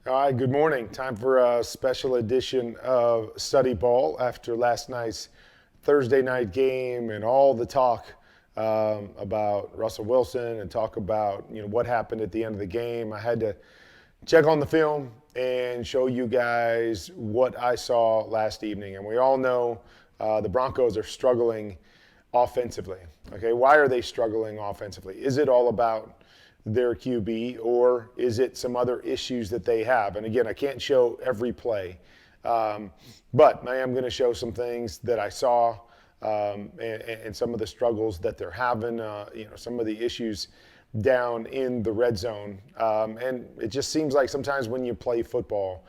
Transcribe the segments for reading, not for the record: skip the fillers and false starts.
All right, good morning. Time for a special edition of Studyball after last night's Thursday night game and all the talk about Russell Wilson and talk about what happened at the end of the game. I had to check on the film and show you guys what I saw last evening. And we all know the Broncos are struggling offensively. Okay, why are they struggling offensively? Is it all about their QB, or is it some other issues that they have? And again, I can't show every play, but I am going to show some things that I saw and some of the struggles that they're having, some of the issues down in the red zone. And it just seems like sometimes when you play football,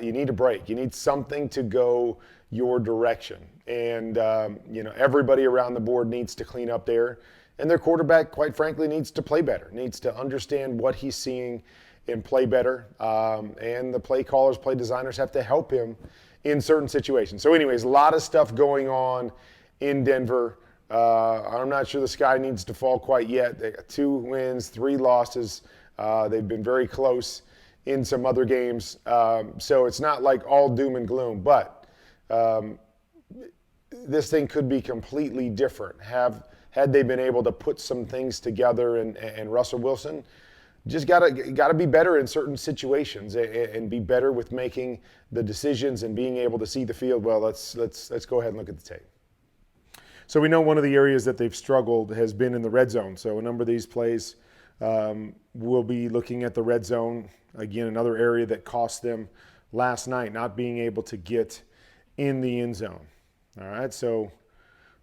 you need a break. You need something to go your direction. And, everybody around the board needs to clean up there. And their quarterback, quite frankly, needs to play better, needs to understand what he's seeing and play better. And the play callers, play designers have to help him in certain situations. So anyways, a lot of stuff going on in Denver. I'm not sure the sky needs to fall quite yet. They got 2 wins, 3 losses. They've been very close in some other games. So it's not like all doom and gloom, but this thing could be completely different. Had they been able to put some things together, and Russell Wilson just gotta be better in certain situations and be better with making the decisions and being able to see the field. Well, let's go ahead and look at the tape. So we know one of the areas that they've struggled has been in the red zone. So a number of these plays, we'll be looking at the red zone. Again, another area that cost them last night, not being able to get in the end zone. All right, so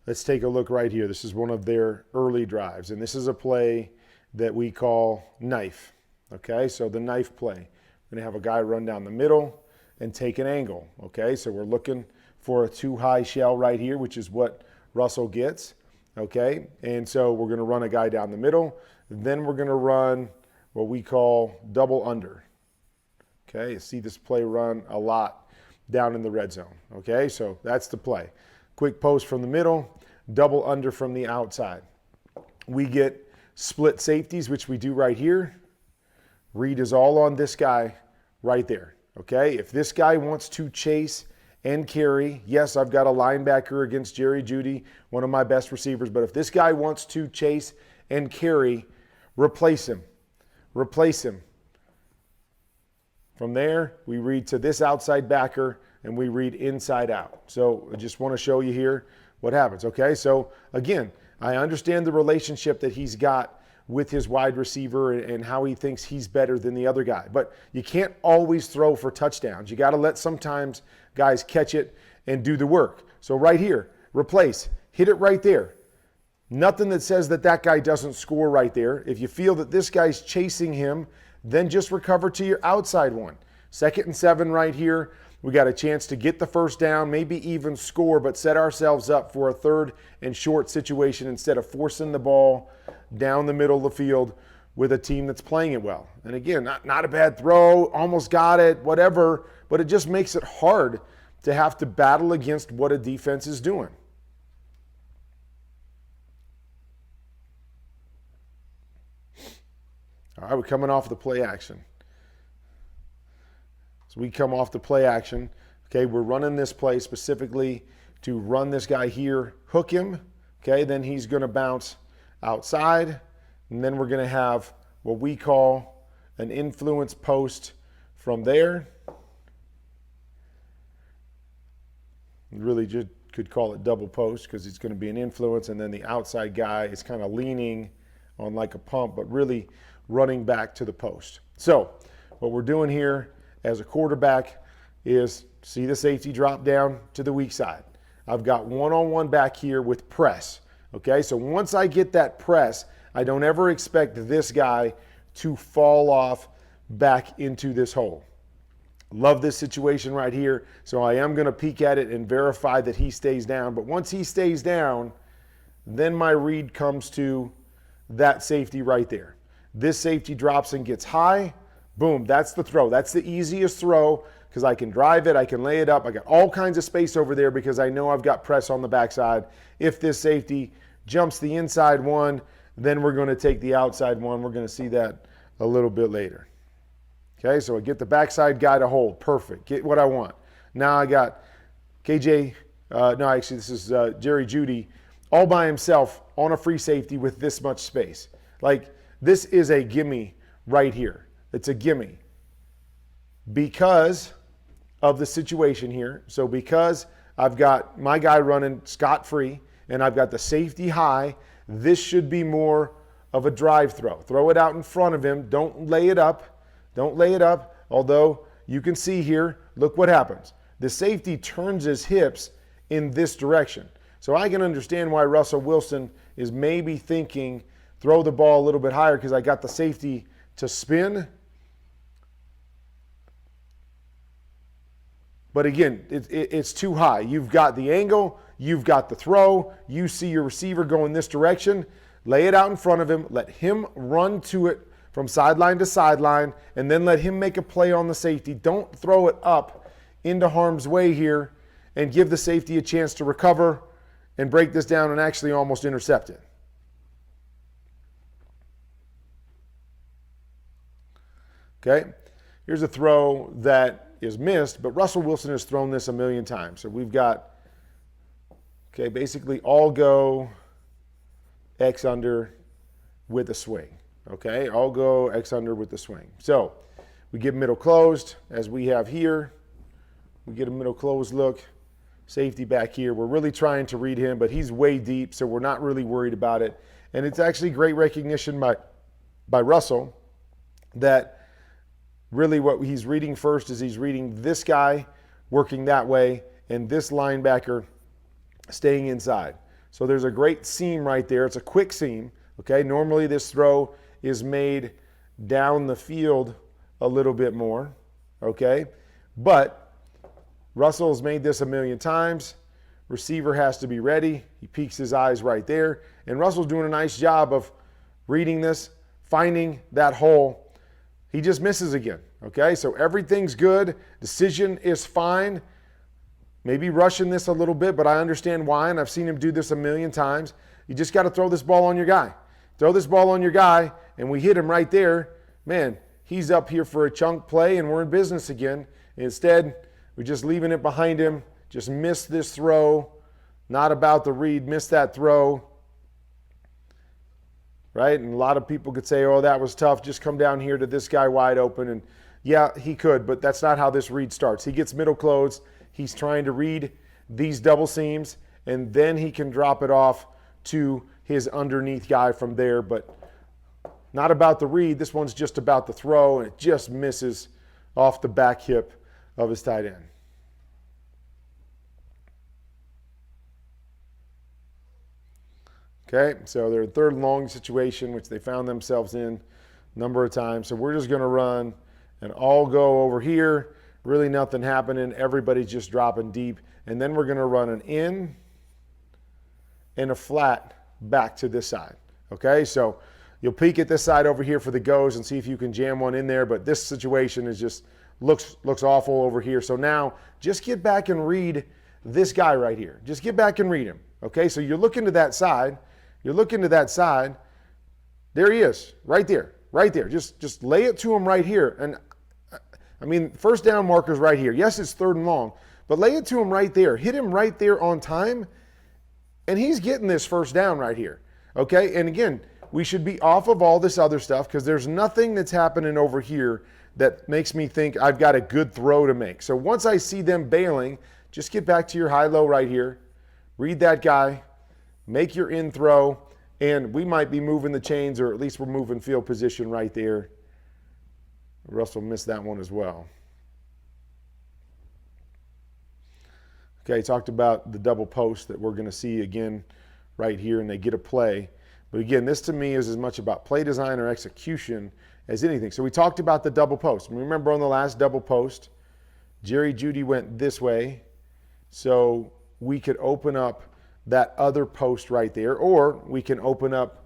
let's take a look right here. This is one of their early drives, and this is a play that we call knife. Okay, so the knife play. We're going to have a guy run down the middle and take an angle. Okay, so we're looking for a too high shell right here, which is what Russell gets. Okay, and so we're going to run a guy down the middle. Then we're going to run what we call double under. Okay, you see this play run a lot down in the red zone. Okay, so that's the play. Quick post from the middle, double under from the outside. We get split safeties, which we do right here. Read is all on this guy right there. Okay, if this guy wants to chase and carry, yes, I've got a linebacker against Jerry Jeudy, one of my best receivers, but if this guy wants to chase and carry, replace him. Replace him. From there, we read to this outside backer, and we read inside out. So I just want to show you here what happens. Okay, so again, I understand the relationship that he's got with his wide receiver and how he thinks he's better than the other guy. But you can't always throw for touchdowns. You got to let sometimes guys catch it and do the work. So right here, replace, hit it right there. Nothing that says that that guy doesn't score right there. If you feel that this guy's chasing him, then just recover to your outside one. 2nd and 7 right here. We got a chance to get the first down, maybe even score, but set ourselves up for a 3rd and short situation instead of forcing the ball down the middle of the field with a team that's playing it well. And again, not a bad throw, almost got it, whatever, but it just makes it hard to have to battle against what a defense is doing. All right, we're coming off the play action. So we come off the play action. Okay, we're running this play specifically to run this guy here, hook him. Okay, then he's going to bounce outside. And then we're going to have what we call an influence post from there. Really just could call it double post because it's going to be an influence. And then the outside guy is kind of leaning on like a pump, but really running back to the post. So what we're doing here as a quarterback is see the safety drop down to the weak side. I've got one-on-one back here with press. Okay, so once I get that press, I don't ever expect this guy to fall off back into this hole. Love this situation right here. So I am going to peek at it and verify that he stays down. But once he stays down, then my read comes to that safety right there. This safety drops and gets high. Boom, that's the throw. That's the easiest throw because I can drive it, I can lay it up. I got all kinds of space over there because I know I've got press on the backside. If this safety jumps the inside one, then we're going to take the outside one. We're going to see that a little bit later. Okay, so I get the backside guy to hold. Perfect. Get what I want. Now I got KJ, no, actually this is Jerry Jeudy all by himself on a free safety with this much space. Like, this is a gimme right here. It's a gimme because of the situation here. So because I've got my guy running scot-free and I've got the safety high, this should be more of a drive throw. Throw it out in front of him. Don't lay it up. Don't lay it up. Although you can see here, look what happens. The safety turns his hips in this direction. So I can understand why Russell Wilson is maybe thinking, throw the ball a little bit higher because I got the safety to spin. But again, it's too high. You've got the angle, you've got the throw, you see your receiver going this direction, lay it out in front of him, let him run to it from sideline to sideline, and then let him make a play on the safety. Don't throw it up into harm's way here and give the safety a chance to recover and break this down and actually almost intercept it. Okay, here's a throw that is missed, but Russell Wilson has thrown this a million times. So we've got, okay, basically all go X under with a swing. Okay, all go X under with the swing. So we get middle closed as we have here. We get a middle closed look. Safety back here. We're really trying to read him, but he's way deep, so we're not really worried about it. And it's actually great recognition by Russell that really what he's reading first is he's reading this guy working that way and this linebacker staying inside. So there's a great seam right there. It's a quick seam. Okay, normally this throw is made down the field a little bit more. Okay, but Russell's made this a million times. Receiver has to be ready. He peeks his eyes right there. And Russell's doing a nice job of reading this, finding that hole. He just misses again. Okay, so everything's good. Decision is fine. Maybe rushing this a little bit, but I understand why, and I've seen him do this a million times. You just got to throw this ball on your guy. Throw this ball on your guy, and we hit him right there. Man, he's up here for a chunk play, and we're in business again. Instead, we're just leaving it behind him. Just missed this throw. Not about the read. Missed that throw. Right? And a lot of people could say, oh, that was tough. Just come down here to this guy wide open. And yeah, he could, but that's not how this read starts. He gets middle closed. He's trying to read these double seams, and then he can drop it off to his underneath guy from there. But not about the read. This one's just about the throw, and it just misses off the back hip of his tight end. Okay, so they're in third and long situation, which they found themselves in a number of times. So we're just going to run and all go over here. Really nothing happening. Everybody's just dropping deep. And then we're going to run an in and a flat back to this side. Okay, so you'll peek at this side over here for the goes and see if you can jam one in there. But this situation is just looks awful over here. So now just get back and read this guy right here. Just get back and read him. Okay, so you're looking to that side. You're looking to that side. There he is, right there, right there. Just lay it to him right here. And I mean, first down marker's right here. Yes, it's third and long, but lay it to him right there. Hit him right there on time, and he's getting this first down right here. Okay, and again, we should be off of all this other stuff because there's nothing that's happening over here that makes me think I've got a good throw to make. So once I see them bailing, just get back to your high-low right here. Read that guy. Make your in throw, and we might be moving the chains, or at least we're moving field position right there. Russell missed that one as well. Okay, talked about the double post that we're going to see again right here, and they get a play. But again, this to me is as much about play design or execution as anything. So we talked about the double post. Remember on the last double post, Jerry Jeudy went this way, so we could open up that other post right there, or we can open up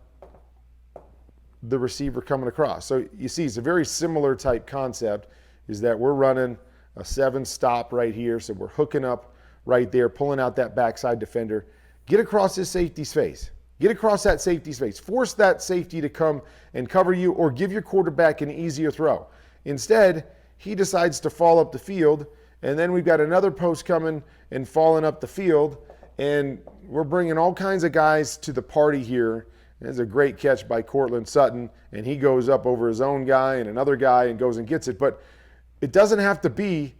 the receiver coming across. So you see, it's a very similar type concept, is that we're running a 7 stop right here, so we're hooking up right there, pulling out that backside defender. Get across his safety's face. Get across that safety's face. Force that safety to come and cover you, or give your quarterback an easier throw. Instead, he decides to fall up the field, and then we've got another post coming and falling up the field, and we're bringing all kinds of guys to the party here. There's a great catch by Cortland Sutton, and he goes up over his own guy and another guy and goes and gets it. But it doesn't have to be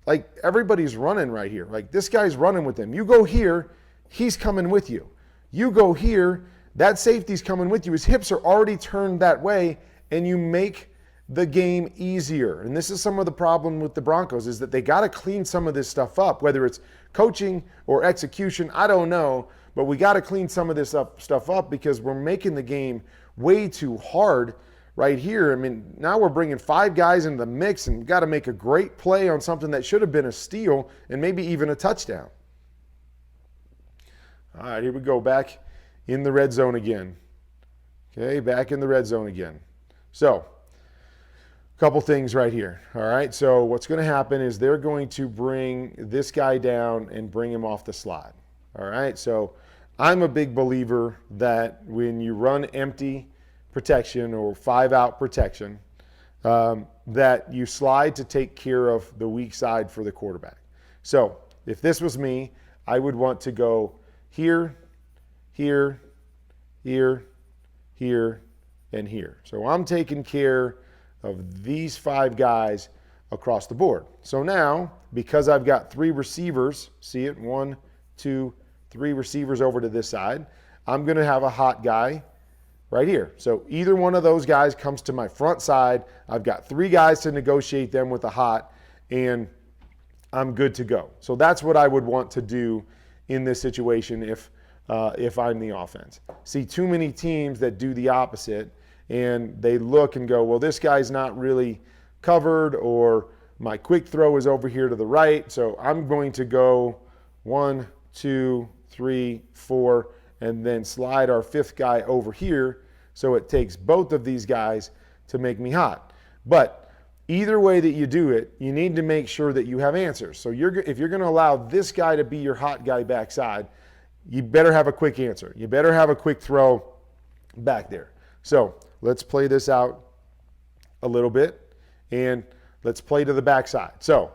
like everybody's running right here. Like this guy's running with him. You go here, he's coming with you. You go here, that safety's coming with you. His hips are already turned that way, and you make the game easier. And this is some of the problem with the Broncos, is that they got to clean some of this stuff up, whether it's coaching or execution, I don't know, but we got to clean some of this stuff up because we're making the game way too hard right here. I mean, now we're bringing 5 guys into the mix and got to make a great play on something that should have been a steal and maybe even a touchdown. All right, here we go, back in the red zone again. Okay, back in the red zone again. So, a couple things right here. All right, so what's going to happen is they're going to bring this guy down and bring him off the slot. All right, so I'm a big believer that when you run empty protection or 5-out protection, that you slide to take care of the weak side for the quarterback. So if this was me, I would want to go here, here, here, here, and here. So I'm taking care of these 5 guys across the board. So now, because I've got 3 receivers, see it, 1, 2, 3 receivers over to this side, I'm going to have a hot guy right here. So either one of those guys comes to my front side. I've got 3 guys to negotiate them with a hot, and I'm good to go. So that's what I would want to do in this situation if I'm the offense. See too many teams that do the opposite, and they look and go, well, this guy's not really covered, or my quick throw is over here to the right, so I'm going to go 1, 2, 3, 4, and then slide our 5th guy over here, so it takes both of these guys to make me hot. But either way that you do it, you need to make sure that you have answers. So if you're going to allow this guy to be your hot guy backside, you better have a quick answer. You better have a quick throw back there. So let's play this out a little bit, and let's play to the backside. So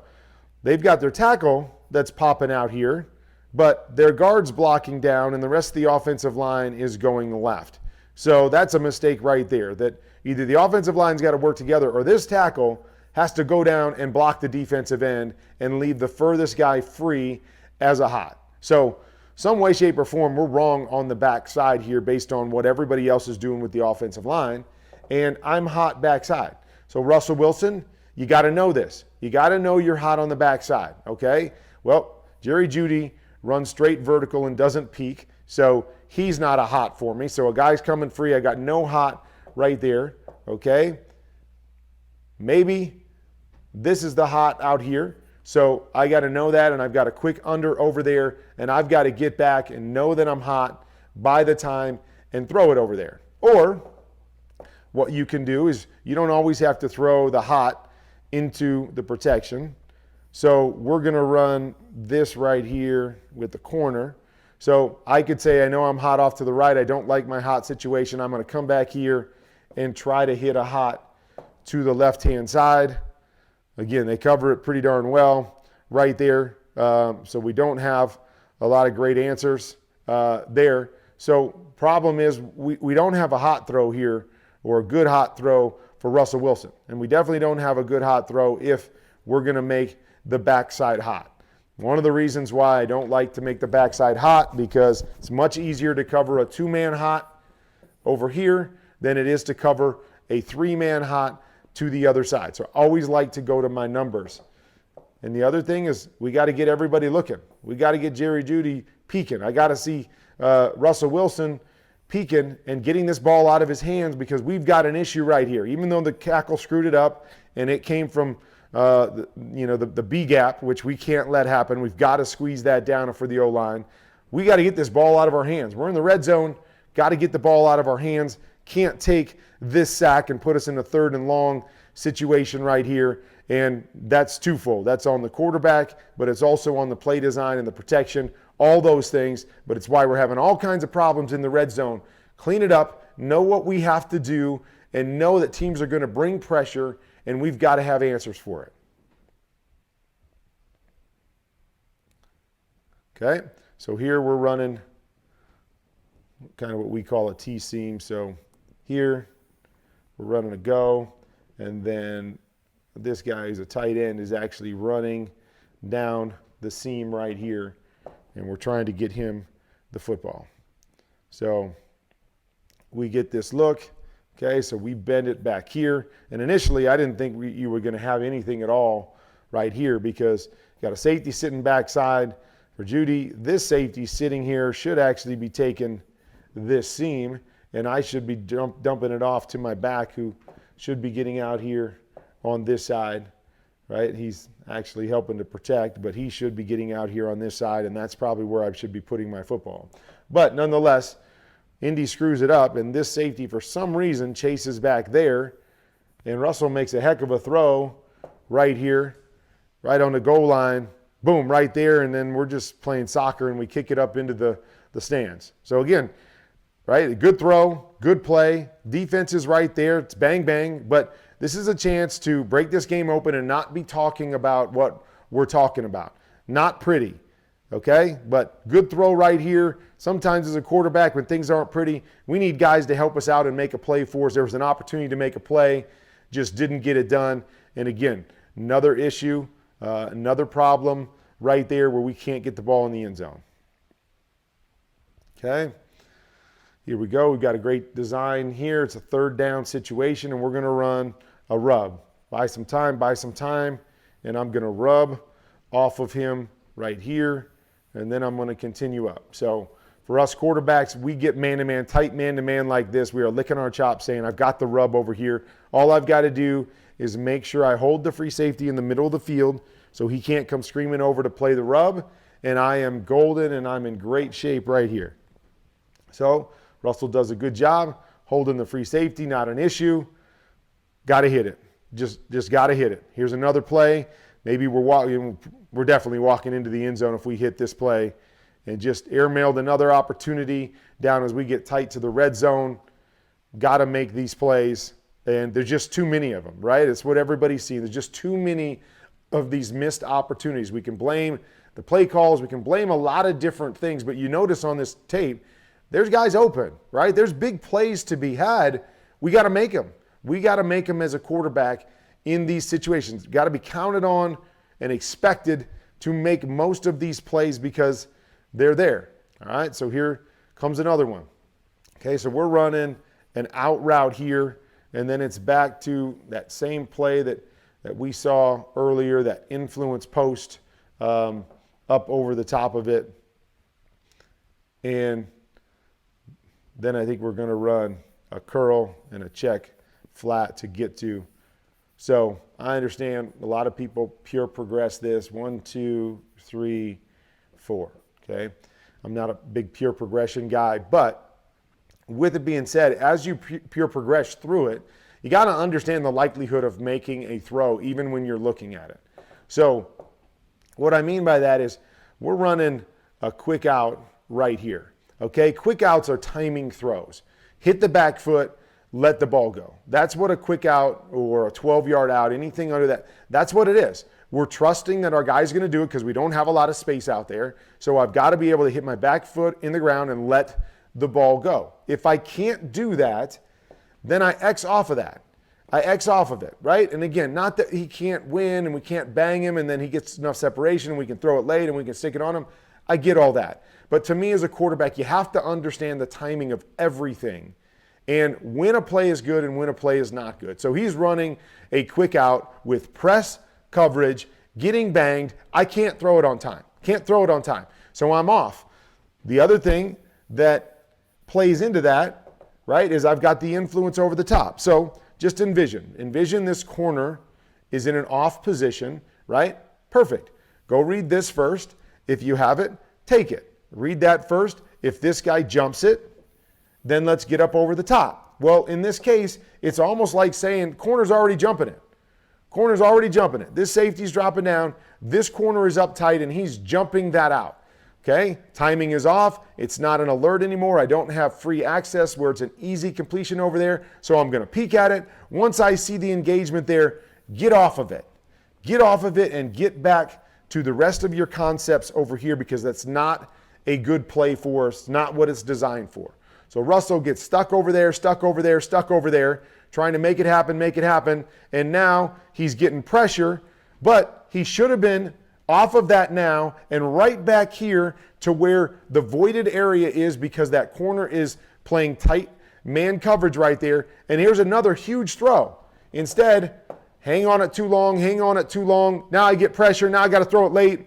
they've got their tackle that's popping out here, but their guard's blocking down, and the rest of the offensive line is going left. So that's a mistake right there, that either the offensive line's got to work together, or this tackle has to go down and block the defensive end and leave the furthest guy free as a hot. So some way, shape, or form, we're wrong on the backside here based on what everybody else is doing with the offensive line, and I'm hot backside. So Russell Wilson, you got to know this. You got to know you're hot on the backside, okay? Well, Jerry Jeudy runs straight vertical and doesn't peek, so he's not a hot for me. So a guy's coming free. I got no hot right there, okay? Maybe this is the hot out here. So I got to know that, and I've got a quick under over there, and I've got to get back and know that I'm hot by the time and throw it over there. Or what you can do is you don't always have to throw the hot into the protection. So we're going to run this right here with the corner. So I could say, I know I'm hot off to the right. I don't like my hot situation. I'm going to come back here and try to hit a hot to the left-hand side. Again, they cover it pretty darn well right there. So we don't have a lot of great answers there. So problem is we don't have a hot throw here, or a good hot throw for Russell Wilson. And we definitely don't have a good hot throw if we're going to make the backside hot. One of the reasons why I don't like to make the backside hot, because it's much easier to cover a 2-man hot over here than it is to cover a 3-man hot to the other side. So I always like to go to my numbers. And the other thing is we got to get everybody looking. We got to get Jerry Jeudy peeking. I got to see Russell Wilson peeking and getting this ball out of his hands, because we've got an issue right here. Even though the tackle screwed it up and it came from the B gap, which we can't let happen. We've got to squeeze that down for the O-line. We got to get this ball out of our hands. We're in the red zone. Got to get the ball out of our hands. Can't take this sack and put us in a 3rd and long situation right here. And that's twofold. That's on the quarterback, but it's also on the play design and the protection, all those things. But it's why we're having all kinds of problems in the red zone. Clean it up, know what we have to do, and know that teams are going to bring pressure, and we've got to have answers for it. Okay, so here we're running kind of what we call a T-seam. So here we're running a go, and then this guy who's a tight end is actually running down the seam right here, and we're trying to get him the football. So we get this look. Okay, so we bend it back here, and initially I didn't think you were going to have anything at all right here, because you got a safety sitting backside for Judy. This safety sitting here should actually be taking this seam, and I should be dumping it off to my back, who should be getting out here on this side, right? He's actually helping to protect, but he should be getting out here on this side, and that's probably where I should be putting my football. But nonetheless, Indy screws it up, and this safety for some reason chases back there, and Russell makes a heck of a throw right here, right on the goal line, boom, right there, and then we're just playing soccer and we kick it up into the stands. So again, right, a good throw, good play, defense is right there, it's bang, bang, but this is a chance to break this game open and not be talking about what we're talking about. Not pretty, okay? But good throw right here. Sometimes as a quarterback, when things aren't pretty, we need guys to help us out and make a play for us. There was an opportunity to make a play, just didn't get it done. And again, another issue, another problem right there where we can't get the ball in the end zone. Okay, here we go. We've got a great design here. It's a third down situation, and we're going to run a rub. Buy some time, and I'm going to rub off of him right here, and then I'm going to continue up. So for us quarterbacks, we get man-to-man, tight man-to-man like this. We are licking our chops saying, I've got the rub over here. All I've got to do is make sure I hold the free safety in the middle of the field so he can't come screaming over to play the rub, and I am golden and I'm in great shape right here. So Russell does a good job holding the free safety, not an issue. Got to hit it. Just got to hit it. Here's another play. Maybe we're definitely walking into the end zone if we hit this play, and just airmailed another opportunity down as we get tight to the red zone. Got to make these plays, and there's just too many of them, right? It's what everybody's seeing. There's just too many of these missed opportunities. We can blame the play calls. We can blame a lot of different things, but you notice on this tape, there's guys open, right? There's big plays to be had. We got to make them. We got to make them as a quarterback in these situations. Got to be counted on and expected to make most of these plays because they're there. All right, so here comes another one. Okay, so we're running an out route here, and then it's back to that same play that we saw earlier, that influence post up over the top of it. And then I think we're going to run a curl and a check flat to get to. So I understand a lot of people pure progress this. 1, 2, 3, 4. Okay, I'm not a big pure progression guy, but with it being said, as you pure progress through it, you got to understand the likelihood of making a throw even when you're looking at it. So what I mean by that is we're running a quick out right here. Okay, quick outs are timing throws. Hit the back foot, let the ball go. That's what a quick out or a 12-yard out, anything under that, that's what it is. We're trusting that our guy's going to do it because we don't have a lot of space out there. So I've got to be able to hit my back foot in the ground and let the ball go. If I can't do that, then I X off of that. I X off of it, right? And again, not that he can't win and we can't bang him and then he gets enough separation and we can throw it late and we can stick it on him. I get all that. But to me as a quarterback, you have to understand the timing of everything and when a play is good and when a play is not good. So he's running a quick out with press coverage, getting banged. I can't throw it on time. Can't throw it on time. So I'm off. The other thing that plays into that, right, is I've got the influence over the top. So just envision this corner is in an off position, right? Perfect. Go read this first. If you have it, take it. Read that first. If this guy jumps it, then let's get up over the top. Well, in this case, it's almost like saying corner's already jumping it. Corner's already jumping it. This safety's dropping down. This corner is up tight, and he's jumping that out. Okay? Timing is off. It's not an alert anymore. I don't have free access where it's an easy completion over there, so I'm going to peek at it. Once I see the engagement there, get off of it. Get off of it and get back to the rest of your concepts over here, because that's not a good play for us, not what it's designed for. So Russell gets stuck over there, trying to make it happen, and now he's getting pressure, but he should have been off of that now and right back here to where the voided area is, because that corner is playing tight man coverage right there. And here's another huge throw. Instead, hang on it too long. Now I get pressure. Now I got to throw it late.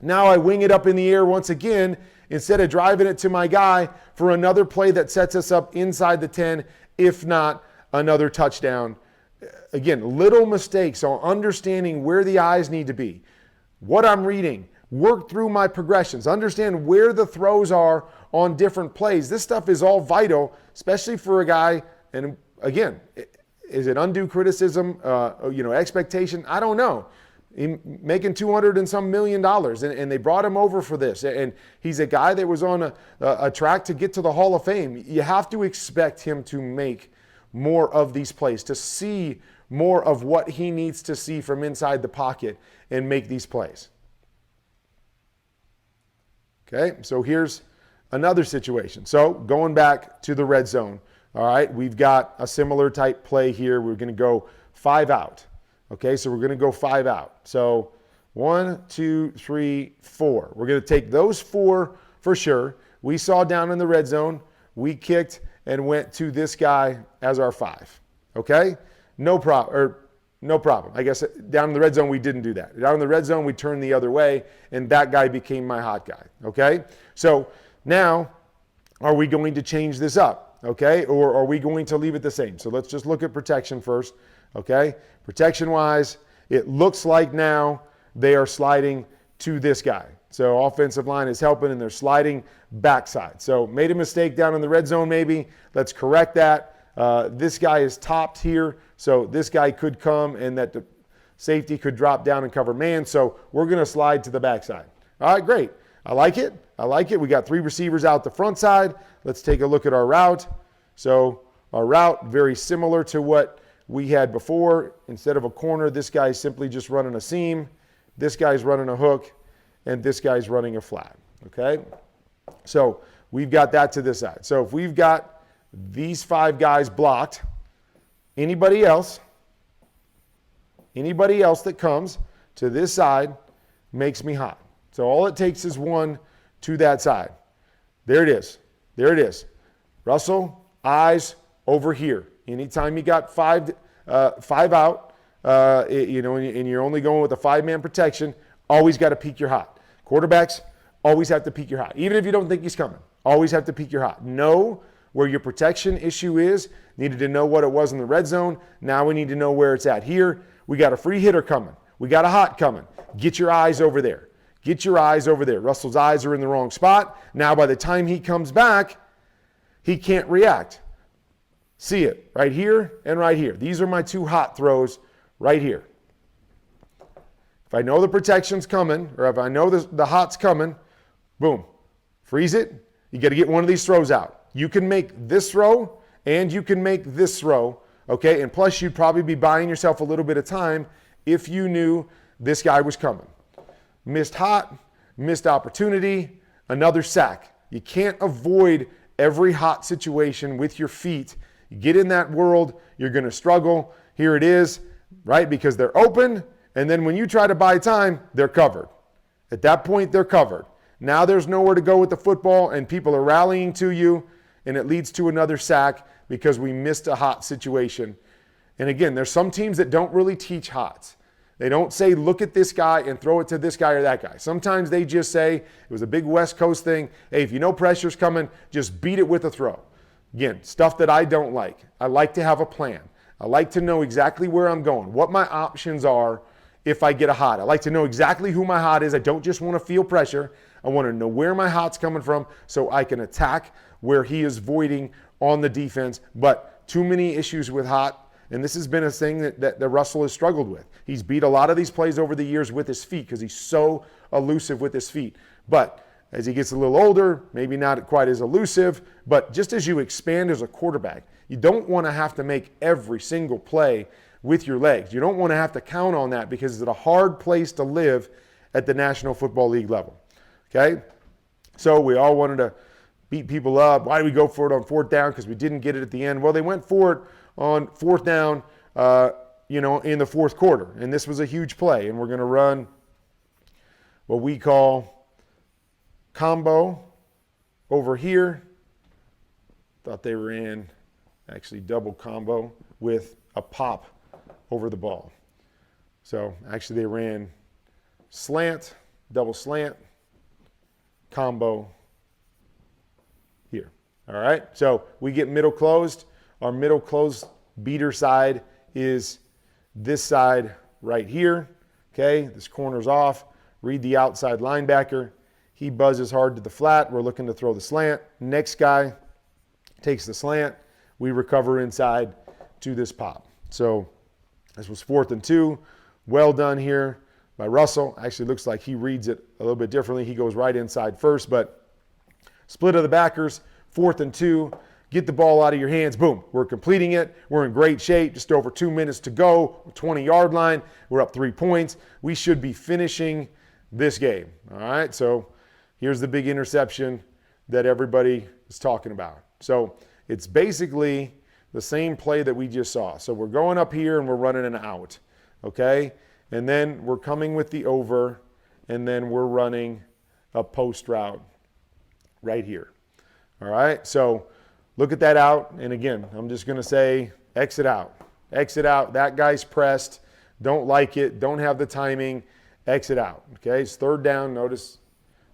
Now I wing it up in the air once again instead of driving it to my guy for another play that sets us up inside the 10, if not another touchdown. Again, little mistakes on understanding where the eyes need to be, what I'm reading, work through my progressions, understand where the throws are on different plays. This stuff is all vital, especially for a guy, and again, is it undue criticism, expectation? I don't know. Making $200 and some million, and they brought him over for this. And he's a guy that was on a track to get to the Hall of Fame. You have to expect him to make more of these plays, to see more of what he needs to see from inside the pocket and make these plays. Okay, so here's another situation. So going back to the red zone, all right, we've got a similar type play here. We're going to go 5 out. Okay, so we're going to go 5 out. So 1, 2, 3, 4. We're going to take those 4 for sure. We saw down in the red zone, we kicked and went to this guy as our 5. Okay, no problem. I guess down in the red zone, we didn't do that. Down in the red zone, we turned the other way, and that guy became my hot guy. Okay, so now are we going to change this up? Okay, or are we going to leave it the same? So let's just look at protection first. Okay, protection-wise, it looks like now they are sliding to this guy. So offensive line is helping, and they're sliding backside. So made a mistake down in the red zone maybe. Let's correct that. This guy is topped here, so this guy could come, and that the safety could drop down and cover man. So we're going to slide to the backside. All right, great. I like it. We got 3 receivers out the front side. Let's take a look at our route. So our route, very similar to what we had before. Instead of a corner, this guy's simply just running a seam. This guy's running a hook, and this guy's running a flat. Okay? So we've got that to this side. So if we've got these 5 guys blocked, anybody else that comes to this side makes me hot. So all it takes is 1 to that side. There it is. Russell, eyes over here. Anytime you got 5 out, and you're only going with a 5-man protection, always got to peek your hot. Quarterbacks always have to peek your hot. Even if you don't think he's coming, always have to peek your hot. Know where your protection issue is. Needed to know what it was in the red zone. Now we need to know where it's at here. We got a free hitter coming. We got a hot coming. Get your eyes over there. Russell's eyes are in the wrong spot. Now by the time he comes back, he can't react. See it right here and right here. These are my 2 hot throws right here. If I know the protection's coming, or if I know the hot's coming, boom, freeze it. You got to get one of these throws out. You can make this throw and you can make this throw, okay? And plus you'd probably be buying yourself a little bit of time if you knew this guy was coming. Missed hot, missed opportunity, another sack. You can't avoid every hot situation with your feet. You get in that world, you're going to struggle. Here it is, right? Because they're open, and then when you try to buy time, they're covered. At that point, they're covered. Now there's nowhere to go with the football, and people are rallying to you, and it leads to another sack because we missed a hot situation. And again, there's some teams that don't really teach hots. They don't say, look at this guy and throw it to this guy or that guy. Sometimes they just say, it was a big West Coast thing, hey, if you know pressure's coming, just beat it with a throw. Again, stuff that I don't like. I like to have a plan. I like to know exactly where I'm going, what my options are if I get a hot. I like to know exactly who my hot is. I don't just want to feel pressure. I want to know where my hot's coming from so I can attack where he is voiding on the defense. But too many issues with hot. And this has been a thing that Russell has struggled with. He's beat a lot of these plays over the years with his feet because he's so elusive with his feet. But as he gets a little older, maybe not quite as elusive, but just as you expand as a quarterback, you don't want to have to make every single play with your legs. You don't want to have to count on that because it's a hard place to live at the National Football League level. Okay? So we all wanted to beat people up. Why did we go for it on fourth down? Because we didn't get it at the end. Well, they went for it on fourth down, in the fourth quarter. And this was a huge play. And we're going to run what we call combo over here. Thought they were in actually double combo with a pop over the ball. So actually they ran slant, double slant, combo here. All right, so we get middle closed. Our middle closed beater side is this side right here. Okay, this corner's off. Read the outside linebacker. He buzzes hard to the flat. We're looking to throw the slant. Next guy takes the slant. We recover inside to this pop. So this was 4th and 2. Well done here by Russell. Actually looks like he reads it a little bit differently. He goes right inside first, but split of the backers, 4th and 2. Get the ball out of your hands. Boom. We're completing it. We're in great shape. Just over 2 minutes to go. 20-yard line. We're up 3 points. We should be finishing this game. All right. So here's the big interception that everybody is talking about. So it's basically the same play that we just saw. So we're going up here and we're running an out. Okay. And then we're coming with the over, and then we're running a post route right here. All right. So look at that out. And again, I'm just going to say exit out. Exit out. That guy's pressed. Don't like it. Don't have the timing. Exit out. Okay. It's 3rd down. Notice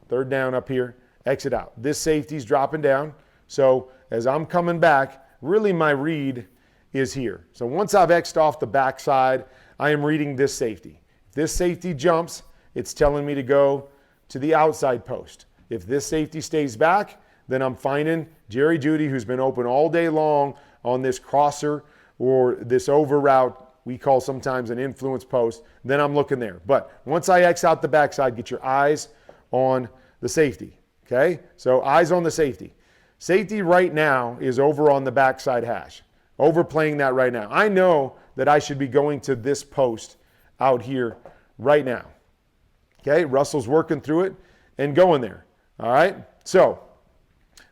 3rd down up here. Exit out. This safety's dropping down. So as I'm coming back, really my read is here. So once I've X'd off the backside, I am reading this safety. If this safety jumps, it's telling me to go to the outside post. If this safety stays back, then I'm finding Jerry Jeudy, who's been open all day long on this crosser or this over route we call sometimes an influence post, then I'm looking there. But once I X out the backside, get your eyes on the safety, okay? So eyes on the safety. Safety right now is over on the backside hash, overplaying that right now. I know that I should be going to this post out here right now, okay? Russell's working through it and going there, all right? So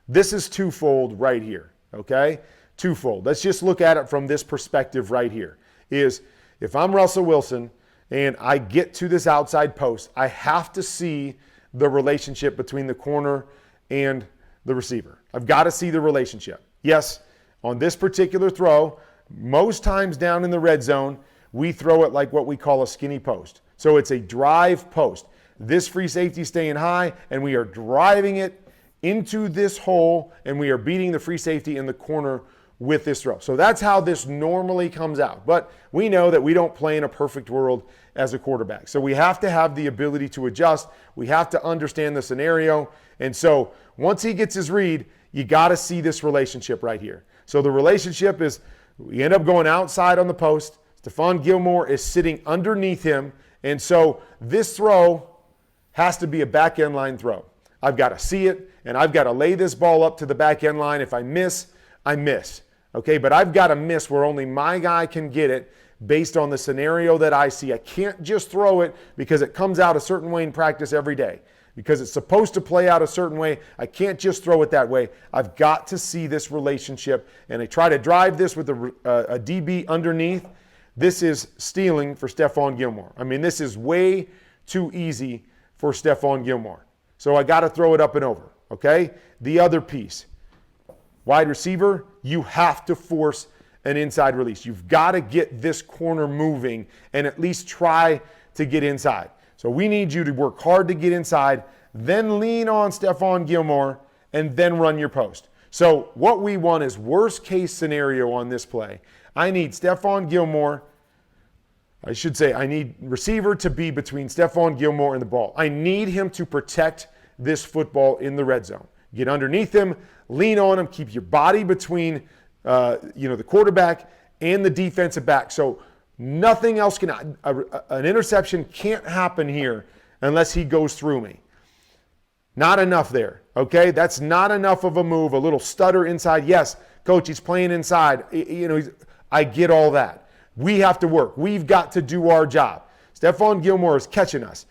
this is twofold right here, okay? Twofold. Let's just look at it from this perspective right here. Is if I'm Russell Wilson and I get to this outside post, I have to see the relationship between the corner and the receiver. I've got to see the relationship. Yes, on this particular throw, most times down in the red zone, we throw it like what we call a skinny post. So it's a drive post. This free safety staying high, and we are driving it into this hole, and we are beating the free safety in the corner with this throw. So that's how this normally comes out. But we know that we don't play in a perfect world as a quarterback. So we have to have the ability to adjust. We have to understand the scenario. And so once he gets his read, you got to see this relationship right here. So the relationship is we end up going outside on the post. Stephon Gilmore is sitting underneath him. And so this throw has to be a back end line throw. I've got to see it, and I've got to lay this ball up to the back end line. If I miss, I miss. Okay, but I've got to miss where only my guy can get it based on the scenario that I see. I can't just throw it because it comes out a certain way in practice every day. Because it's supposed to play out a certain way. I can't just throw it that way. I've got to see this relationship. And I try to drive this with a DB underneath. This is stealing for Stephon Gilmore. I mean, this is way too easy for Stephon Gilmore. So I got to throw it up and over, okay? The other piece. Wide receiver, you have to force an inside release. You've got to get this corner moving and at least try to get inside. So we need you to work hard to get inside, then lean on Stephon Gilmore, and then run your post. So what we want is worst case scenario on this play. I need Stephon Gilmore. I should say I need receiver to be between Stephon Gilmore and the ball. I need him to protect this football in the red zone. Get underneath him, lean on him, keep your body between the quarterback and the defensive back. So nothing else can, an interception can't happen here unless he goes through me. Not enough there, okay? That's not enough of a move, a little stutter inside. Yes, coach, he's playing inside. I get all that. We have to work. We've got to do our job. Stephon Gilmore is catching us.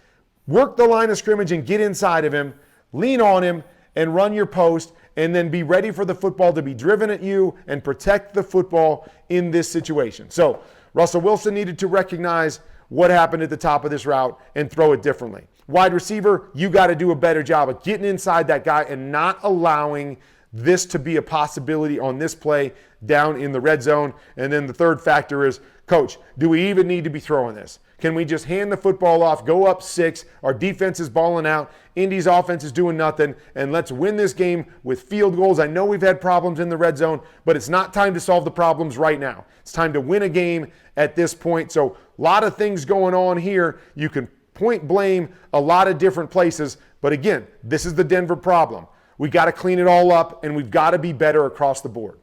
Work the line of scrimmage and get inside of him. Lean on him and run your post, and then be ready for the football to be driven at you and protect the football in this situation. So Russell Wilson needed to recognize what happened at the top of this route and throw it differently. Wide receiver, you got to do a better job of getting inside that guy and not allowing this to be a possibility on this play down in the red zone. And then the third factor is, coach, do we even need to be throwing this? Can we just hand the football off, go up 6, our defense is balling out, Indy's offense is doing nothing, and let's win this game with field goals? I know we've had problems in the red zone, but it's not time to solve the problems right now. It's time to win a game at this point. So a lot of things going on here. You can point blame a lot of different places, but again, this is the Denver problem. We got to clean it all up, and we've got to be better across the board.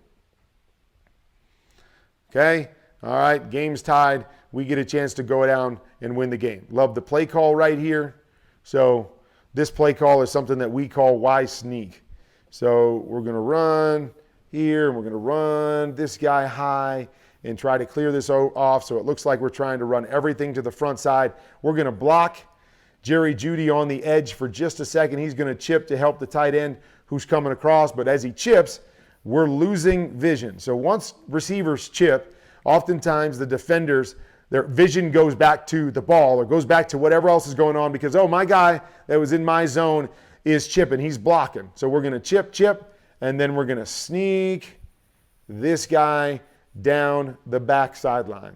Okay? All right, game's tied. We get a chance to go down and win the game. Love the play call right here. So this play call is something that we call why sneak. So we're going to run here, and we're going to run this guy high and try to clear this off so it looks like we're trying to run everything to the front side. We're going to block Jerry Jeudy on the edge for just a second. He's going to chip to help the tight end who's coming across, but as he chips, we're losing vision. So once receivers chip, oftentimes the defenders, their vision goes back to the ball or goes back to whatever else is going on because, oh, my guy that was in my zone is chipping. He's blocking. So we're going to chip, and then we're going to sneak this guy down the back sideline.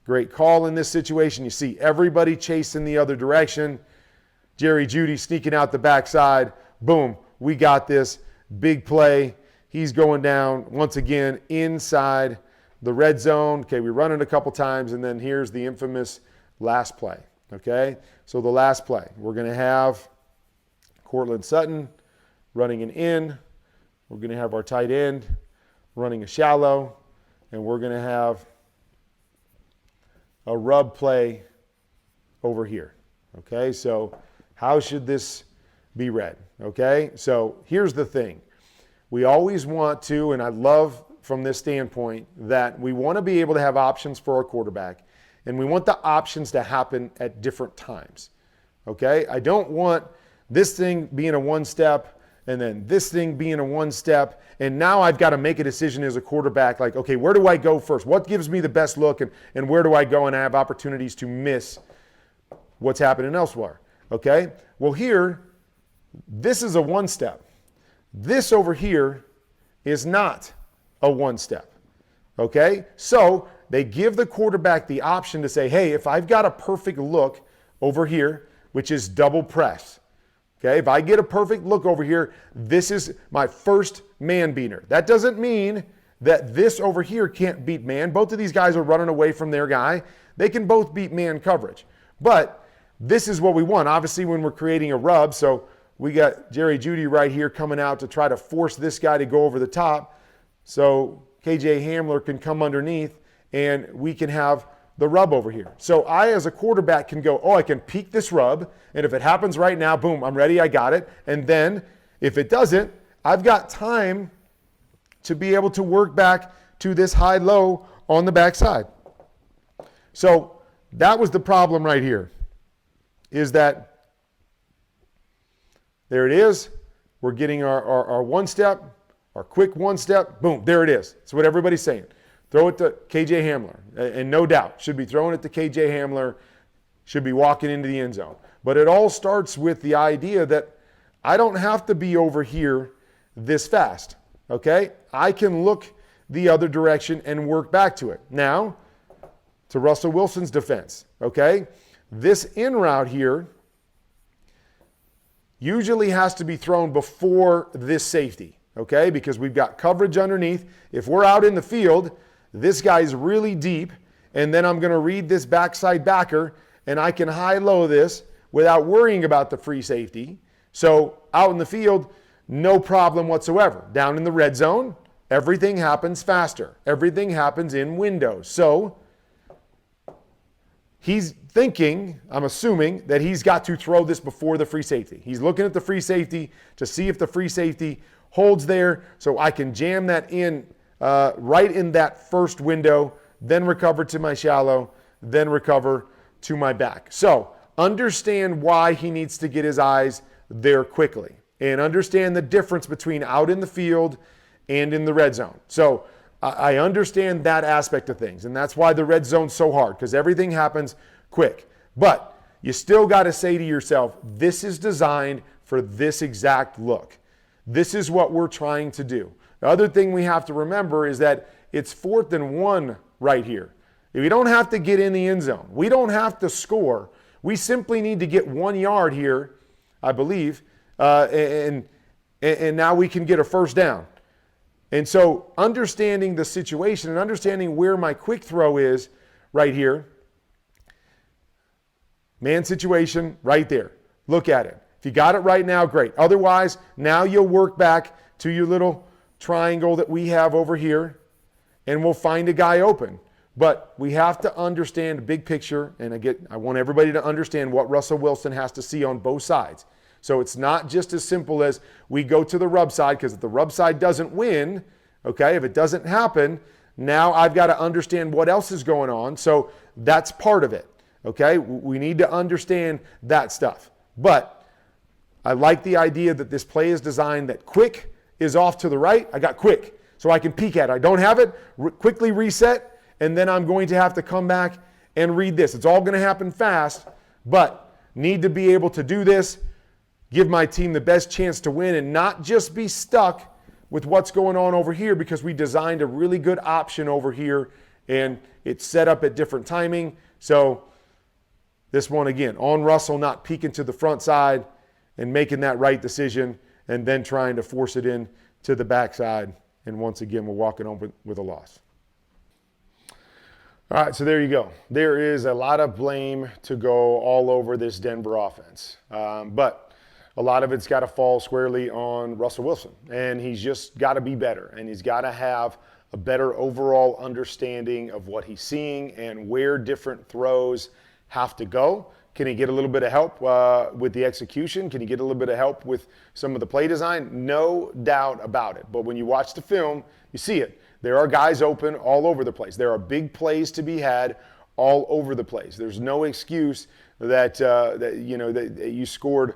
Great call in this situation. You see everybody chasing the other direction. Jerry Jeudy sneaking out the backside. Boom, we got this. Big play. He's going down once again inside the red zone. Okay, we run it a couple times, and then here's the infamous last play. Okay, so the last play. We're going to have Courtland Sutton running an in. We're going to have our tight end running a shallow, and we're going to have a rub play over here. Okay, so how should this be read? Okay, so here's the thing. We always want to, and I love from this standpoint, that we want to be able to have options for our quarterback, and we want the options to happen at different times. Okay, I don't want this thing being a one-step and then this thing being a one-step, and now I've got to make a decision as a quarterback, like, okay, where do I go first? What gives me the best look, and where do I go and I have opportunities to miss what's happening elsewhere? Okay, well here, this is a one-step. This over here is not a one-step. Okay, so they give the quarterback the option to say, hey, if I've got a perfect look over here, which is double press, okay, if I get a perfect look over here, this is my first man beater. That doesn't mean that this over here can't beat man. Both of these guys are running away from their guy. They can both beat man coverage. But this is what we want, obviously, when we're creating a rub. So we got Jerry Jeudy right here coming out to try to force this guy to go over the top so KJ Hamler can come underneath and we can have the rub over here. So I, as a quarterback, can go, oh, I can peek this rub, and if it happens right now, boom, I'm ready, I got it. And then if it doesn't, I've got time to be able to work back to this high-low on the backside. So that was the problem right here, is that there it is. We're getting our one-step, our quick one-step, boom, there it is. That's what everybody's saying. Throw it to KJ Hamler, and no doubt, should be throwing it to KJ Hamler, should be walking into the end zone. But it all starts with the idea that I don't have to be over here this fast, okay? I can look the other direction and work back to it. Now, to Russell Wilson's defense, okay? This in route here usually has to be thrown before this safety, okay? Because we've got coverage underneath. If we're out in the field, this guy's really deep, and then I'm going to read this backside backer, and I can high-low this without worrying about the free safety. So out in the field, no problem whatsoever. Down in the red zone, everything happens faster. Everything happens in windows. So he's thinking, I'm assuming, that he's got to throw this before the free safety. He's looking at the free safety to see if the free safety holds there so I can jam that in right in that first window then recover to my shallow, then recover to my back. So understand why he needs to get his eyes there quickly, and understand the difference between out in the field and in the red zone. So I understand that aspect of things, and that's why the red zone's so hard, because everything happens quick. But you still got to say to yourself, this is designed for this exact look. This is what we're trying to do. The other thing we have to remember is that it's 4th and 1 right here. We don't have to get in the end zone. We don't have to score. We simply need to get 1 yard here, I believe, and now we can get a first down. And so understanding the situation and understanding where my quick throw is right here, man situation right there. Look at it. If you got it right now, great. Otherwise, now you'll work back to your little triangle that we have over here, and we'll find a guy open. But we have to understand the big picture, and I want everybody to understand what Russell Wilson has to see on both sides. So it's not just as simple as we go to the rub side, because if the rub side doesn't win, okay, if it doesn't happen, now I've got to understand what else is going on. So that's part of it, okay? We need to understand that stuff. But I like the idea that this play is designed that quick is off to the right. I got quick, so I can peek at it. I don't have it, quickly reset, and then I'm going to have to come back and read this. It's all going to happen fast, but need to be able to do this, give my team the best chance to win, and not just be stuck with what's going on over here, because we designed a really good option over here and it's set up at different timing. So this one, again, on Russell, not peeking to the front side and making that right decision, and then trying to force it in to the backside. And once again, we're walking home with a loss. All right, so there you go. There is a lot of blame to go all over this Denver offense. But a lot of it's got to fall squarely on Russell Wilson. And he's just got to be better. And he's got to have a better overall understanding of what he's seeing and where different throws have to go. Can he get a little bit of help with the execution? Can he get a little bit of help with some of the play design? No doubt about it. But when you watch the film, you see it. There are guys open all over the place. There are big plays to be had all over the place. There's no excuse that you scored.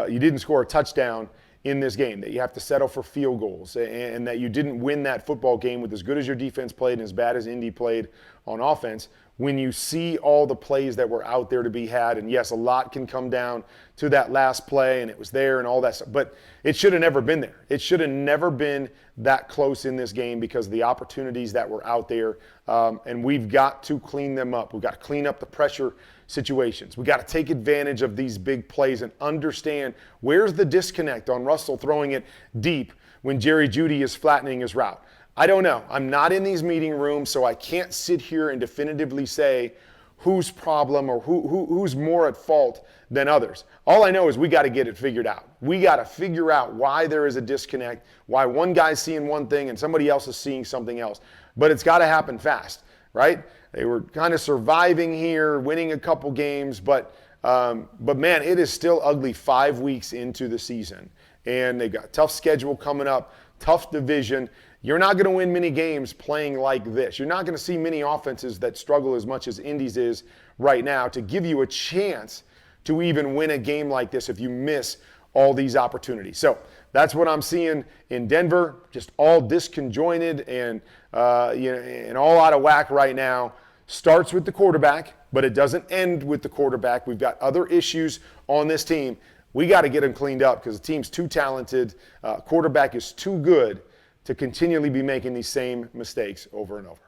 You didn't score a touchdown in this game, that you have to settle for field goals, and that you didn't win that football game with as good as your defense played and as bad as Indy played on offense. When you see all the plays that were out there to be had, and yes, a lot can come down to that last play, and it was there and all that stuff, but it should have never been there. It should have never been that close in this game because of the opportunities that were out there, and we've got to clean them up. We've got to clean up the pressure situations. We've got to take advantage of these big plays and understand where's the disconnect on Russell throwing it deep when Jerry Jeudy is flattening his route. I don't know. I'm not in these meeting rooms, so I can't sit here and definitively say whose problem or who's more at fault than others. All I know is we got to get it figured out. We got to figure out why there is a disconnect, why one guy's seeing one thing and somebody else is seeing something else. But it's got to happen fast, right? They were kind of surviving here, winning a couple games, but man, it is still ugly 5 weeks into the season. And they got a tough schedule coming up, tough division. You're not going to win many games playing like this. You're not going to see many offenses that struggle as much as Indy's is right now to give you a chance to even win a game like this if you miss all these opportunities. So that's what I'm seeing in Denver, just all disconjointed and and all out of whack right now. Starts with the quarterback, but it doesn't end with the quarterback. We've got other issues on this team. We got to get them cleaned up because the team's too talented. Quarterback is too good to continually be making these same mistakes over and over.